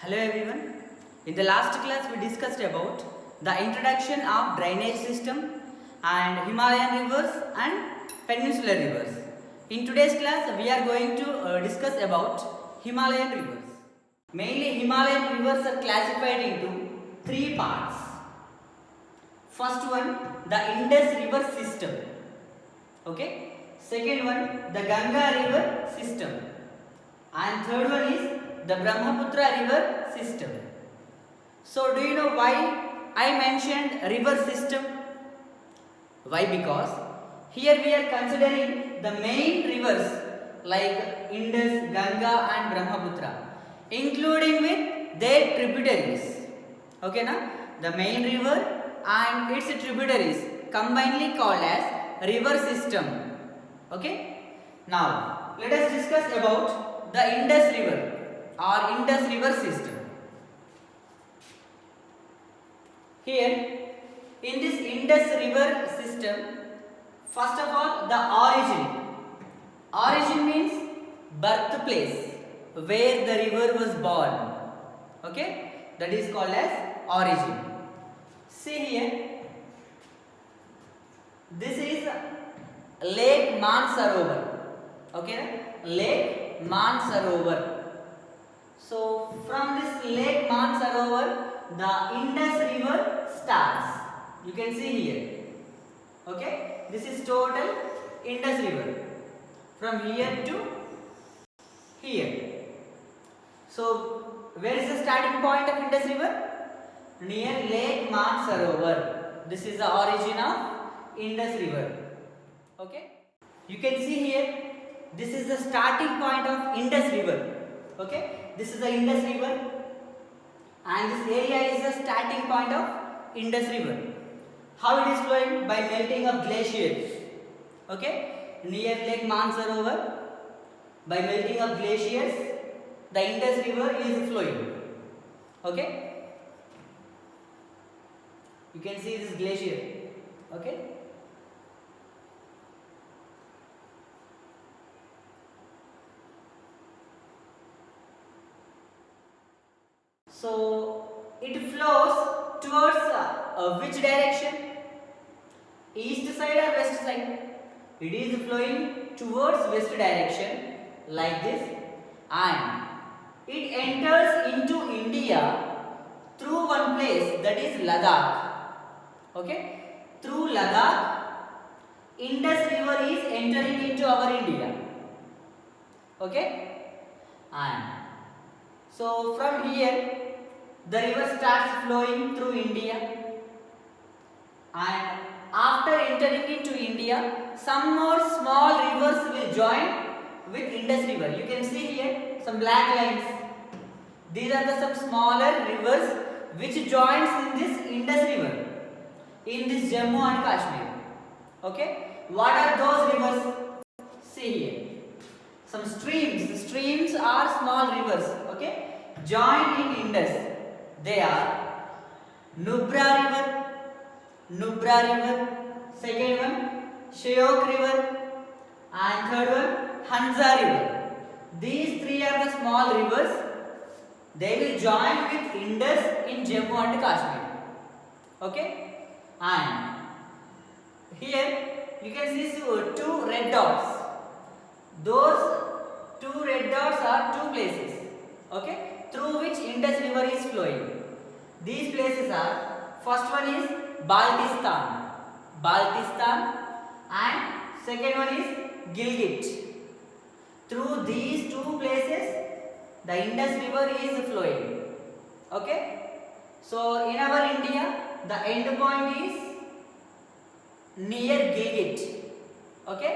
Hello everyone. In the last class we discussed about the introduction of drainage system and Himalayan rivers and peninsular rivers. In today's class we are going to discuss about Himalayan rivers. Mainly Himalayan rivers are classified into three parts. First one, the Indus river system. Okay. Second one, the Ganga river system. And third one is the Brahmaputra river system. So do you know why I mentioned river system? Why? Because here we are considering the main rivers like Indus, Ganga and Brahmaputra, including with their tributaries. Okay na? The main river and its tributaries combinedly called as river system. Okay? Now let us discuss about the Indus river or Indus river system. Here in this Indus river system, first of all the origin. Origin means birthplace, where the river was born. Okay, that is called as origin. See here, this is Lake Mansarovar. Okay, Lake Mansarovar. So from this Lake Mansarovar, the Indus river starts. You can see here. Okay, this is total Indus river from here to here. So where is the starting point of Indus river? Near Lake Mansarovar. This is the origin of Indus river. Okay, you can see here. This is the starting point of Indus river. Okay, this is the Indus river, and this area is the starting point of Indus river. How it is flowing? By melting of glaciers. Okay, near Lake Mansarovar, by melting of glaciers, the Indus river is flowing. Okay, you can see this glacier. Okay. So it flows towards which direction? East side or west side? It is flowing towards west direction like this, and it enters into India through one place, that is Ladakh. Okay, through Ladakh, Indus river is entering into our India. Okay, and so from here the river starts flowing through India, and after entering into India, some more small rivers will join with Indus river. You can see here some black lines. These are some smaller rivers which joins in this Indus river in this Jammu and Kashmir. Okay, what are those rivers? See here, some streams. The streams are small rivers. Okay, join in Indus. They are Nubra river, second one Shyok river, and third one Hansa river. These three are the small rivers. They will join with Indus in Jammu and Kashmir. Okay, and here you can see two red dots. Those two red dots are two places. Okay, through which Indus river is flowing. These places are, first one is Baltistan, and second one is Gilgit. Through these two places, the Indus river is flowing. Okay, so in our India, the end point is near Gilgit. Okay,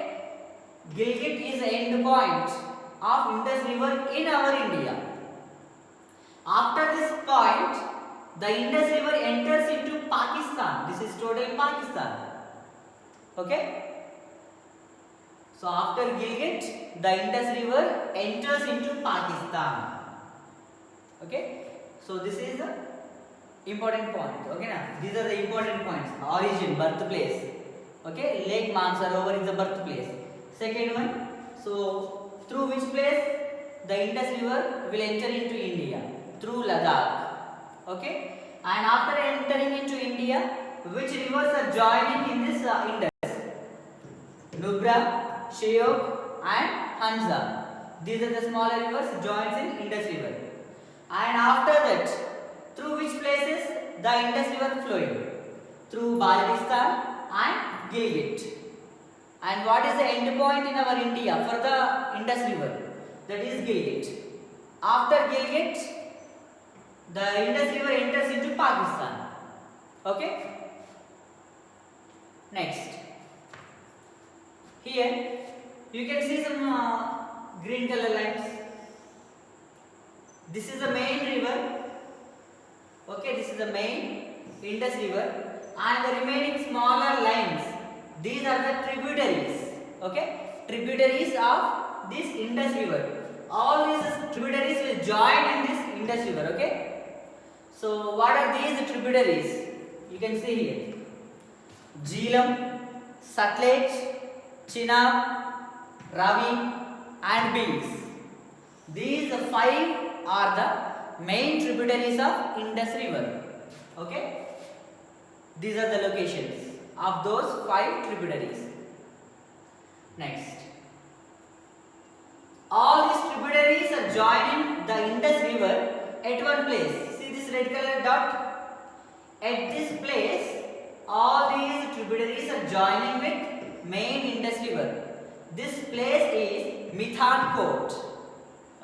Gilgit is the end point of Indus river in our India. After this point, the Indus river enters into Pakistan. This is total Pakistan. Okay. So after Gilgit, the Indus river enters into Pakistan. Okay. So this is the important point. Okay, now these are the important points. Origin, birthplace. Okay, Lake Mansarovar is the birthplace. Second one. So through which place the Indus river will enter into India? Through Ladakh. Okay, and after entering into India, which rivers are joining in this Indus? Nubra, Shyok and Hansa. These are the smaller rivers joins in Indus River. And after that, through which places the Indus River flowing? Through Baltistan and Gilgit. And what is the end point in our India for the Indus River? That is Gilgit. After Gilgit, the Indus River enters into Pakistan. Okay? Next. Here you can see some green color lines. This is the main river. Okay, this is the main Indus River, and the remaining smaller lines, these are the tributaries. Okay, tributaries of this Indus River. All these tributaries will join in this Indus River. Okay, so what are these tributaries? You can see here: Jhelum, Sutlej, Chenab, Ravi and Beas. These five are the main tributaries of Indus River. Okay, these are the locations of those five tributaries. Next, all these tributaries are joining the Indus River at one place. See this red color dot? At this place, all these tributaries are joining with main Indus River. This place is Mithankot.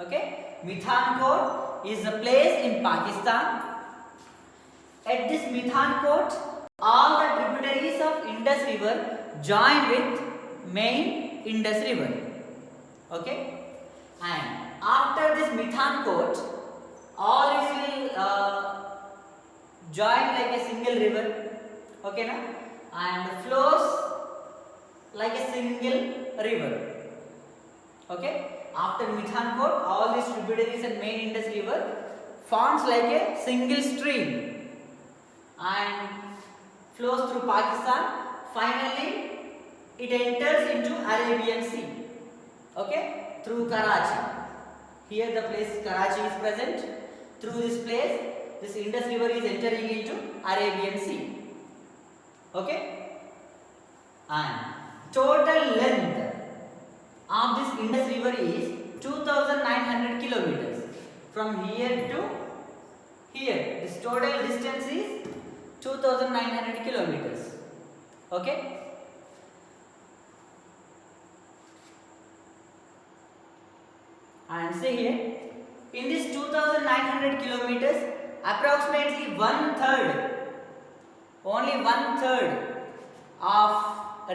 Okay, Mithankot is a place in Pakistan. At this Mithankot, all the tributaries of Indus River join with main Indus River. Okay, and after this Mithankot, all these will join like a single river. Okay, na? And flows like a single river. Okay, after Mithankot, all these tributaries and main Indus River forms like a single stream and flows through Pakistan. Finally, it enters into Arabian Sea. Okay, through Karachi. Here the place Karachi is present. Through this place, this Indus River is entering into Arabian Sea. Okay, and total length of this Indus River is 2,900 kilometers. From here to here, this total distance is 2,900 kilometers. Okay. And see here, in this 2,900 kilometers, approximately only one third of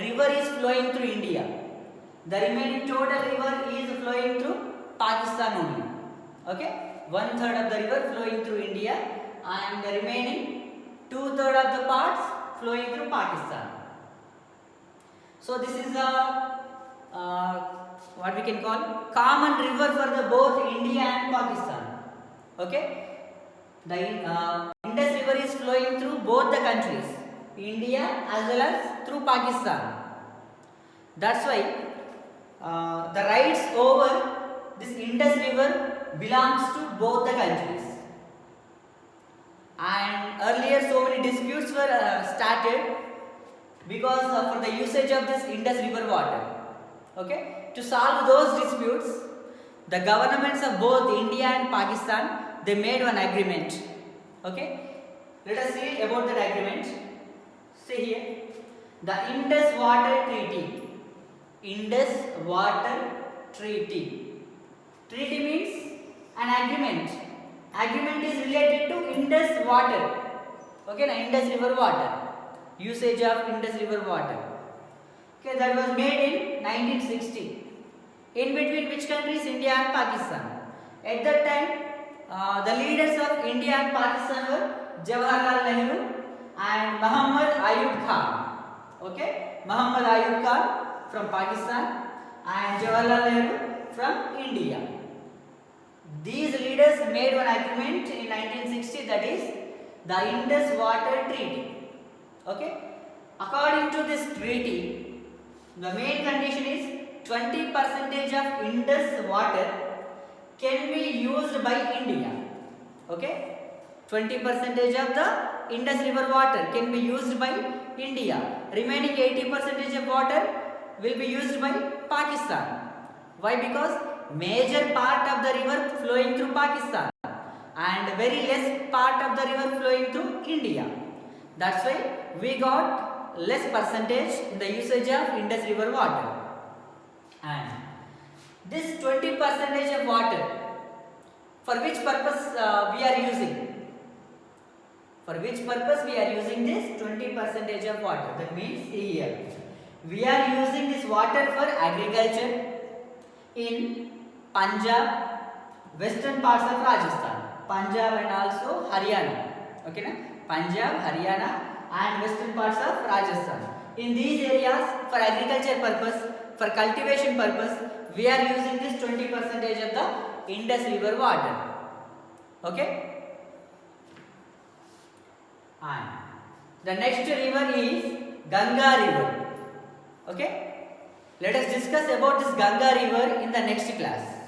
river is flowing through India. The remaining total river is flowing through Pakistan only. Okay, one third of the river flowing through India, and the remaining 2/3 of the parts flowing through Pakistan. So this is a what we can call common river for the both India and Pakistan. Okay, the Indus River is flowing through both the countries, India as well as through Pakistan. That's why the rights over this Indus River belongs to both the countries. And earlier so many disputes were started because for the usage of this Indus River water. Okay, to solve those disputes, the governments of both India and Pakistan, they made one agreement. Okay, let us see about that agreement. See here, the Indus Water Treaty. Indus Water Treaty. Treaty means an agreement. Agreement is related to Indus water. Okay, na Indus River water. Usage of Indus River water. Okay, that was made in 1960. In between which countries? India and Pakistan. At that time, the leaders of India and Pakistan were Jawaharlal Nehru and Muhammad Ayub Khan. Okay, Muhammad Ayub Khan from Pakistan and Jawaharlal Nehru from India. These leaders made one agreement in 1960, that is the Indus Water Treaty. Okay, according to this treaty, the main condition is 20% of Indus water can be used by India. Okay, 20% of the Indus River water can be used by India. Remaining 80% of water will be used by Pakistan. Why? Because major part of the river flowing through Pakistan and very less part of the river flowing through India. That's why we got less percentage in the usage of Indus River water. And this 20% of water, for which purpose we are using? For which purpose we are using this 20% of water? That means here we are using this water for agriculture in Punjab, western parts of Rajasthan, Punjab and also Haryana. Okay, na? Punjab, Haryana and western parts of Rajasthan. In these areas, for agriculture purpose, for cultivation purpose, we are using this 20% of the Indus River water. Okay. And the next river is Ganga river. Okay. Let us discuss about this Ganga river in the next class.